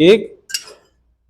1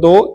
2